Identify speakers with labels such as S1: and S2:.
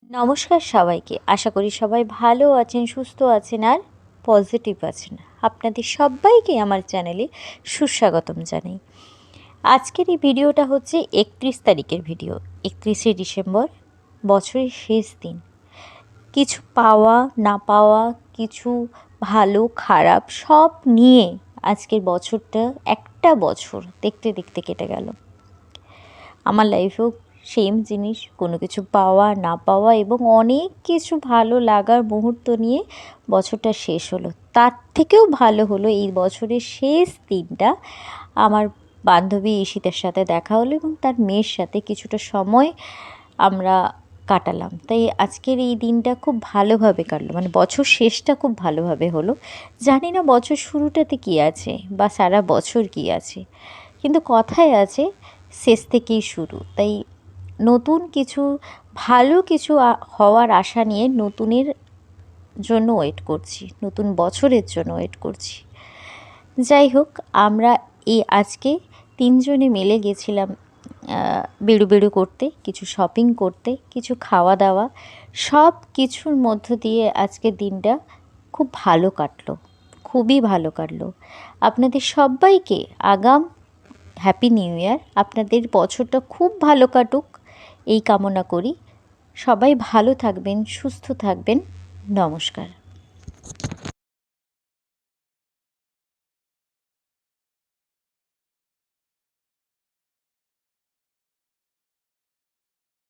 S1: নমস্কার সবাইকে। আশা করি সবাই ভালো আছেন, সুস্থ আছেন আর পজিটিভ আছেন। আপনাদের সবাইকে আমার চ্যানেলে সুস্বাগতম জানাই। আজকের এই ভিডিওটা হচ্ছে 31 তারিখের ভিডিও। 31শে ডিসেম্বর, বছরের শেষ দিন। কিছু পাওয়া না পাওয়া, কিছু ভালো খারাপ সব নিয়ে আজকের বছরটা, একটা বছর দেখতে দেখতে কেটে গেল। আমার লাইফেও সেম জিনিস, কোনো কিছু পাওয়া না পাওয়া এবং অনেক কিছু ভালো লাগার মুহূর্ত নিয়ে বছরটা শেষ হলো। তার থেকেও ভালো হলো এই বছরের শেষ দিনটা আমার বান্ধবী ঈশিতার সাথে দেখা হলো এবং তার মেয়ের সাথে কিছুটা সময় আমরা কাটালাম। তাই আজকের এই দিনটা খুব ভালোভাবে কাটলো, মানে বছর শেষটা খুব ভালোভাবে হলো। জানি না বছর শুরুটাতে কী আছে বা সারা বছর কী আছে, কিন্তু কথায় আছে শেষ থেকেই শুরু। তাই নতুন কিছু, ভালো কিছু হওয়ার আশা নিয়ে নতুনের জন্য ওয়েট করছি, নতুন বছরের জন্য ওয়েট করছি। যাই হোক, আমরা এই আজকে তিনজনে মিলে গেছিলাম বেড়ু করতে, কিছু শপিং করতে, কিছু খাওয়া দাওয়া, সব কিছুর মধ্য দিয়ে আজকের দিনটা খুব ভালো কাটলো, খুবই ভালো কাটলো। আপনাদের সবাইকে আগাম হ্যাপি নিউ ইয়ার। আপনাদের বছরটা খুব ভালো কাটুক এই কামনা করি। সবাই ভালো থাকবেন, সুস্থ থাকবেন। নমস্কার।